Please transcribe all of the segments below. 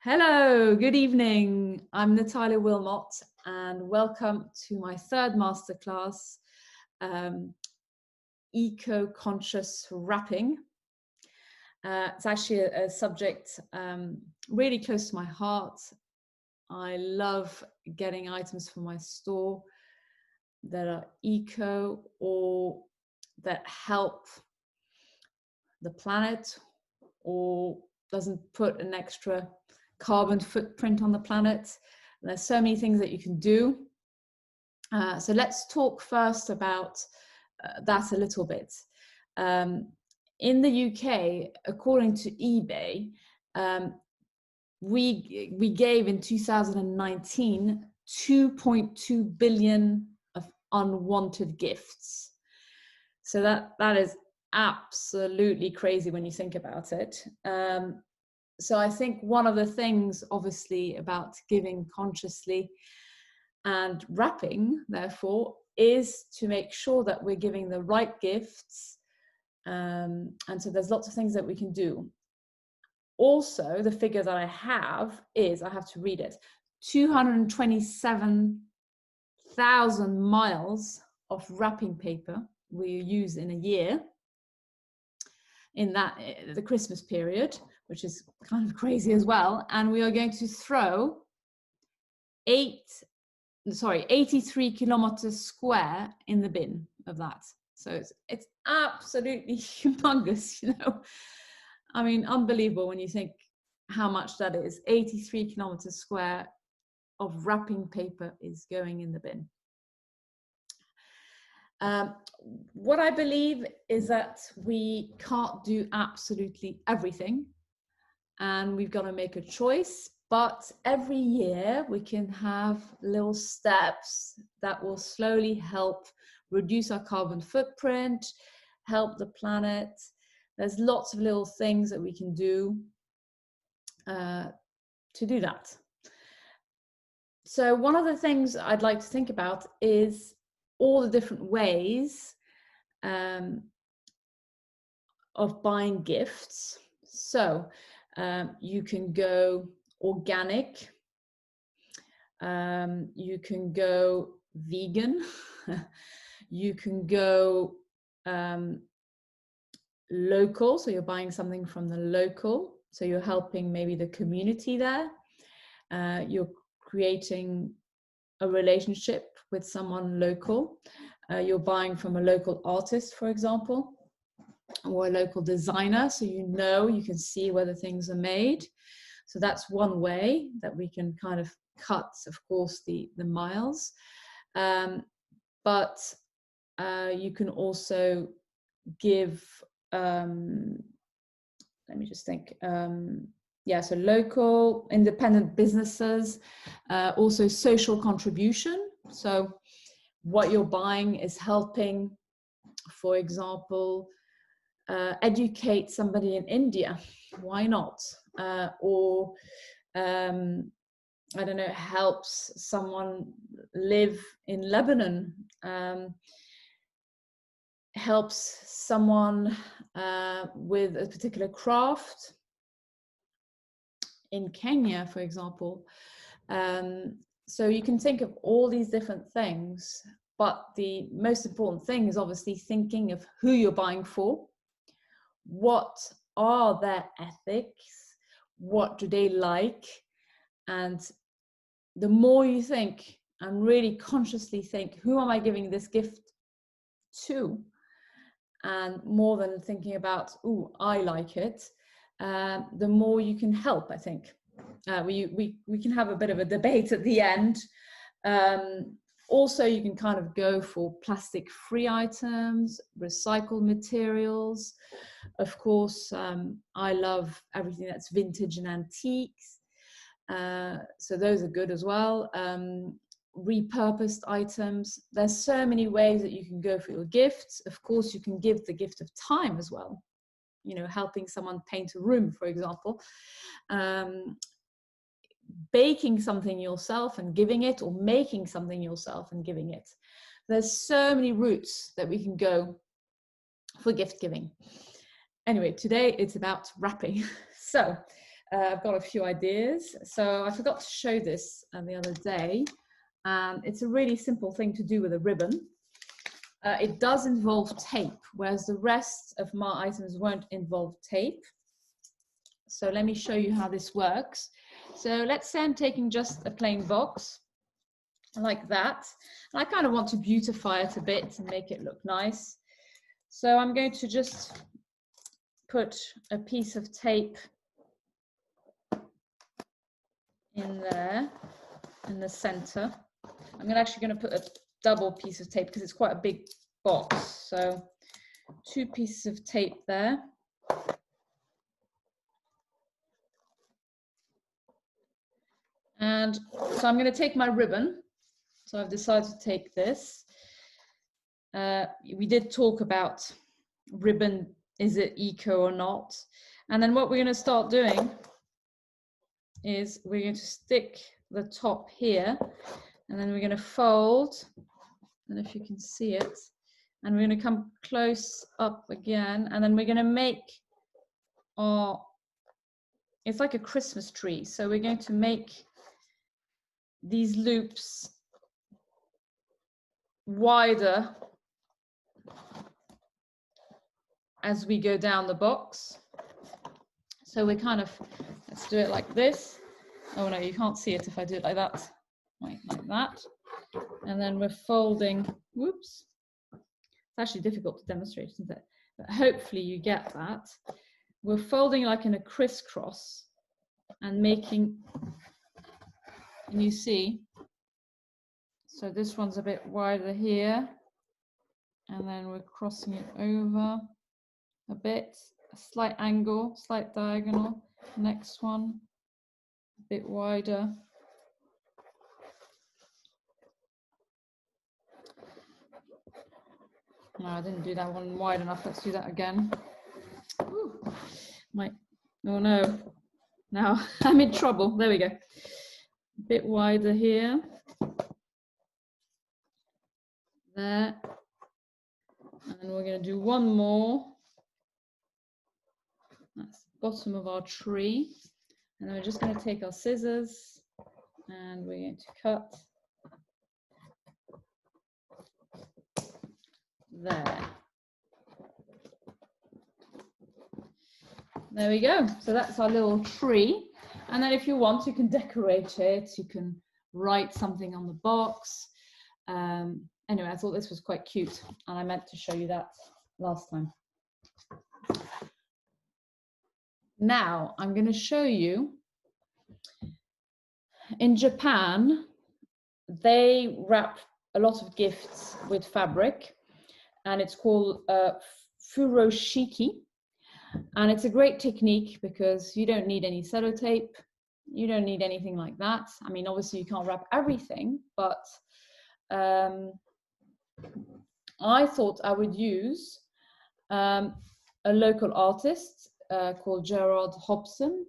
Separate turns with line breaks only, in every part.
Hello, good evening. I'm Natalia Wilmot and welcome to my third masterclass, Eco-Conscious Wrapping. It's actually a subject really close to my heart. I love getting items from my store that are eco or that help the planet or doesn't put an extra carbon footprint on the planet. There's so many things that you can do. So let's talk first about that a little bit. In the UK, according to eBay, we gave in 2019 2.2 billion of unwanted gifts. So that is absolutely crazy when you think about it. So I think one of the things, obviously, about giving consciously and wrapping, therefore, is to make sure that we're giving the right gifts. And so there's lots of things that we can do. Also, the figure that I have is, I have to read it, 227,000 miles of wrapping paper we use in a year in the Christmas period, which is kind of crazy as well. And we are going to throw 83 kilometers square in the bin of that. So it's absolutely humongous, you know. I mean, unbelievable when you think how much that is. 83 kilometers square of wrapping paper is going in the bin. What I believe is that we can't do absolutely everything, and we've got to make a choice. But every year we can have little steps that will slowly help reduce our carbon footprint, help the planet. There's lots of little things that we can do to do that. So one of the things I'd like to think about is all the different ways of buying gifts. So you can go organic, you can go vegan, you can go local, so you're buying something from the local, so you're helping maybe the community there, you're creating a relationship with someone local, you're buying from a local artist, for example, or a local designer, so you can see where the things are made. So that's one way that we can kind of cut, of course, the miles. But you can also give, let me just think, so local, independent businesses, also social contribution. So what you're buying is helping, for example, educate somebody in India, why not? Or I don't know, helps someone live in Lebanon, helps someone with a particular craft in Kenya, for example. So you can think of all these different things, but the most important thing is obviously thinking of who you're buying for. What are their ethics? What do they like? And the more you think and really consciously think, who am I giving this gift to? And more than thinking about, oh, I like it, the more you can help, I think. We can have a bit of a debate at the end. Also, you can kind of go for plastic-free items, recycled materials. Of course, I love everything that's vintage and antiques. So those are good as well. Repurposed items. There's so many ways that you can go for your gifts. Of course, you can give the gift of time as well. You know, helping someone paint a room, for example. Baking something yourself and giving it, or making something yourself and giving it. There's so many routes that we can go for gift giving. Anyway, today it's about wrapping. So I've got a few ideas. So I forgot to show this the other day. It's a really simple thing to do with a ribbon. It does involve tape, whereas the rest of my items won't involve tape. So let me show you how this works. So let's say I'm taking just a plain box like that. And I kind of want to beautify it a bit and make it look nice. So I'm going to just put a piece of tape in there, in the center. I'm actually going to put a double piece of tape because it's quite a big box. So 2 pieces of tape there. And so I'm going to take my ribbon. So I've decided to take this. We did talk about ribbon, is it eco or not? And then what we're going to start doing is we're going to stick the top here, and then we're going to fold, and if you can see it, and we're going to come close up again, and then we're going to make our, it's like a Christmas tree. So we're going to make these loops wider as we go down the box. So we're kind of, let's do it like this. Oh no, you can't see it if I do it like that. Like that. And then we're folding, whoops. It's actually difficult to demonstrate, isn't it? But hopefully you get that. We're folding like in a crisscross and making, and you see, so this one's a bit wider here. And then we're crossing it over a bit, a slight angle, slight diagonal. Next one, a bit wider. No, I didn't do that one wide enough. Let's do that again. Ooh, oh no, now I'm in trouble. There we go. A bit wider here. There. And we're going to do one more. That's the bottom of our tree. And then we're just going to take our scissors and we're going to cut there. There we go. So that's our little tree. And then if you want, you can decorate it. You can write something on the box. Anyway, I thought this was quite cute and I meant to show you that last time. Now I'm going to show you, in Japan, they wrap a lot of gifts with fabric, and it's called Furoshiki. And it's a great technique because you don't need any sellotape, you don't need anything like that. I mean, obviously you can't wrap everything, but I thought I would use a local artist called Gerard Hobson.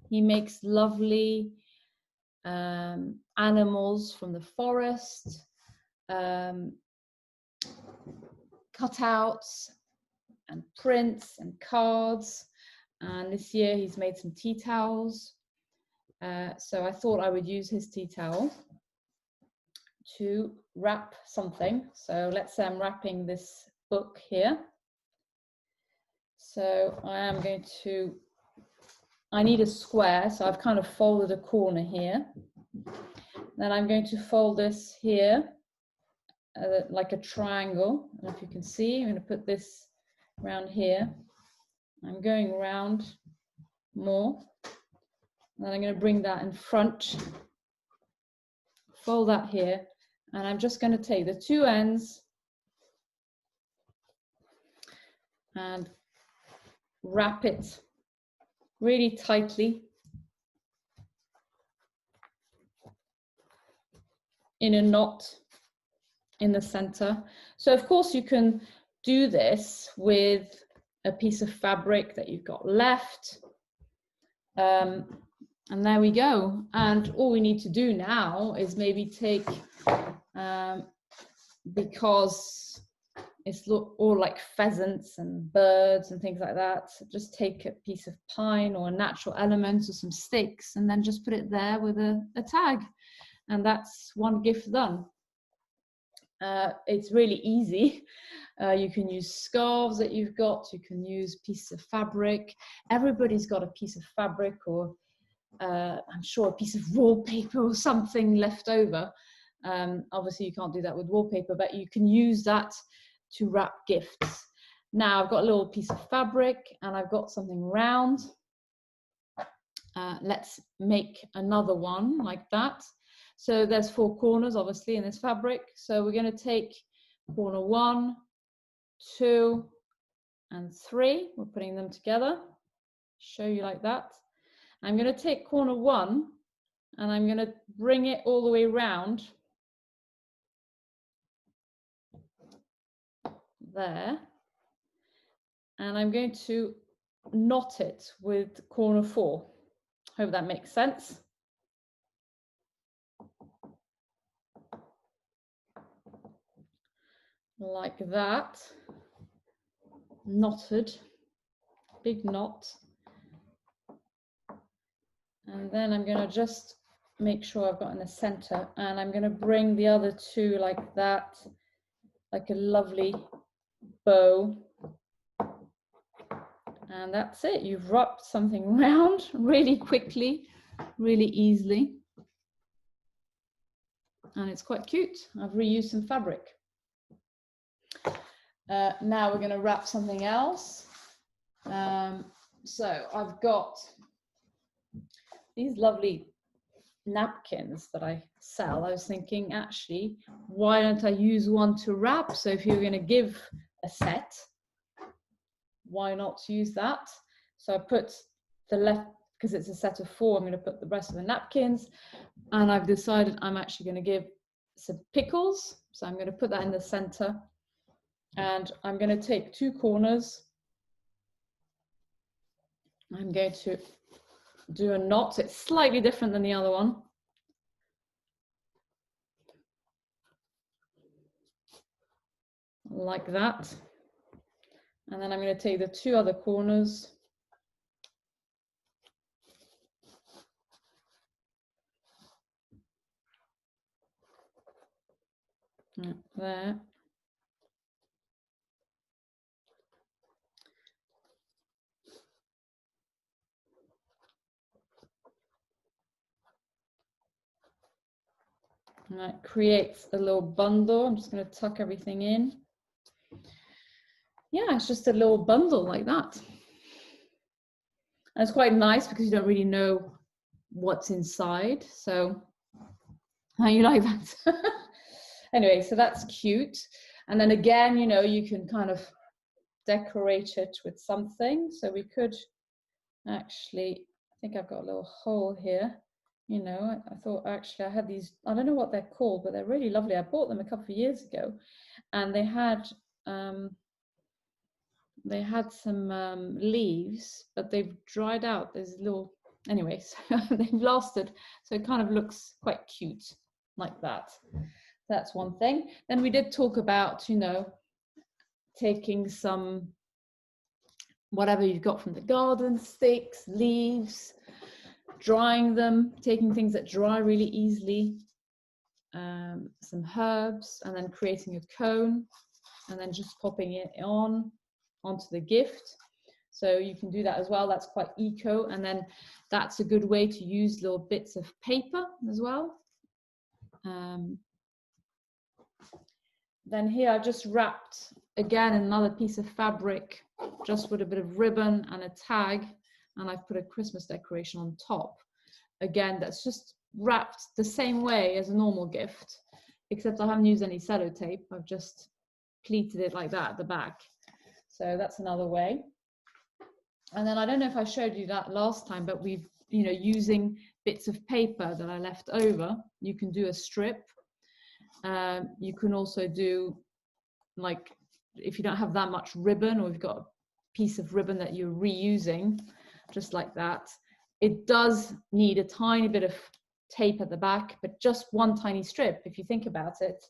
He makes lovely animals from the forest, cutouts and prints and cards. And this year he's made some tea towels. So I thought I would use his tea towel to wrap something. So let's say I'm wrapping this book here. So I am going to, I need a square, so I've kind of folded a corner here. Then I'm going to fold this here like a triangle. And if you can see, I'm going to put this around here. I'm going around more. And then I'm going to bring that in front, fold that here, and I'm just going to take the two ends and wrap it really tightly in a knot in the center. So of course you can do this with a piece of fabric that you've got left. And there we go. And all we need to do now is maybe take, because it's all like pheasants and birds and things like that. So just take a piece of pine or a natural element or some sticks and then just put it there with a tag. And that's one gift done. It's really easy. You can use scarves that you've got. You can use pieces of fabric. Everybody's got a piece of fabric or I'm sure a piece of wallpaper or something left over. Obviously you can't do that with wallpaper, but you can use that to wrap gifts. Now I've got a little piece of fabric and I've got something round. Let's make another one like that. So there's 4 corners obviously in this fabric. So we're going to take corner 1, 2, and 3. We're putting them together. Show you like that. I'm going to take corner 1 and I'm going to bring it all the way around there. And I'm going to knot it with corner 4. Hope that makes sense. Like that. Knotted. Big knot. And then I'm going to just make sure I've got in the center, and I'm going to bring the other 2 like that, like a lovely bow. And that's it. You've wrapped something round really quickly, really easily. And it's quite cute. I've reused some fabric. Now we're going to wrap something else. So I've got these lovely napkins that I sell. I was thinking, actually, why don't I use one to wrap? So if you're going to give a set, why not use that? So I put the left, because it's a set of 4, I'm going to put the rest of the napkins, and I've decided I'm actually going to give some pickles. So I'm going to put that in the center, and I'm going to take 2 corners. I'm going to do a knot. It's slightly different than the other one. Like that. And then I'm going to take the 2 other corners. Like there. And that creates a little bundle. I'm just going to tuck everything in. Yeah, it's just a little bundle like that. And it's quite nice because you don't really know what's inside. So how you like that? Anyway, so that's cute. And then again, you know, you can kind of decorate it with something. So we could actually, I think I've got a little hole here. You know, I thought actually I had these, I don't know what they're called, but they're really lovely. I bought them a couple of years ago, and they had some leaves, but they've dried out. There's little, anyways, they've lasted. So it kind of looks quite cute like that. That's one thing. Then we did talk about, you know, taking some, whatever you've got from the garden, sticks, leaves, drying them, taking things that dry really easily, some herbs, and then creating a cone, and then just popping it onto the gift. So you can do that as well. That's quite eco. And then that's a good way to use little bits of paper as well. Then here I just wrapped, again, another piece of fabric, just with a bit of ribbon and a tag, and I've put a Christmas decoration on top. Again, that's just wrapped the same way as a normal gift, except I haven't used any sellotape. I've just pleated it like that at the back. So that's another way. And then I don't know if I showed you that last time, but we've, you know, using bits of paper that I left over, you can do a strip. You can also do, like, if you don't have that much ribbon, or you've got a piece of ribbon that you're reusing, just like that. It does need a tiny bit of tape at the back, but just one tiny strip. If you think about it,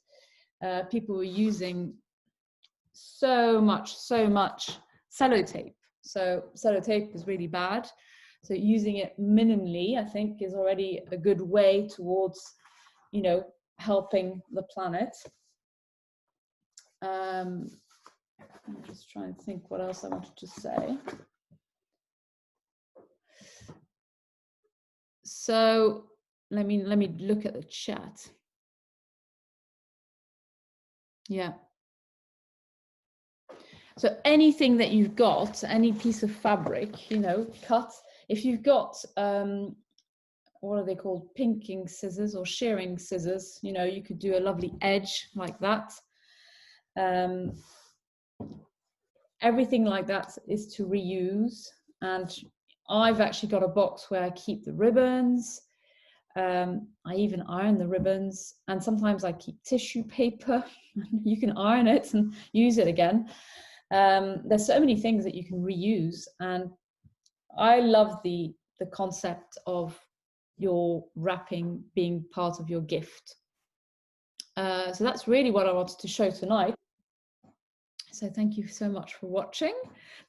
people were using so much sellotape. So sellotape is really bad. So using it minimally, I think, is already a good way towards, you know, helping the planet. I'm just trying to think what else I wanted to say. So let me look at the chat. Yeah. So anything that you've got, any piece of fabric, you know, cut. If you've got what are they called, pinking scissors or shearing scissors, you know, you could do a lovely edge like that. Everything like that is to reuse. And I've actually got a box where I keep the ribbons. I even iron the ribbons, and sometimes I keep tissue paper. You can iron it and use it again. There's so many things that you can reuse, and I love the concept of your wrapping being part of your gift. So that's really what I wanted to show tonight. So thank you so much for watching.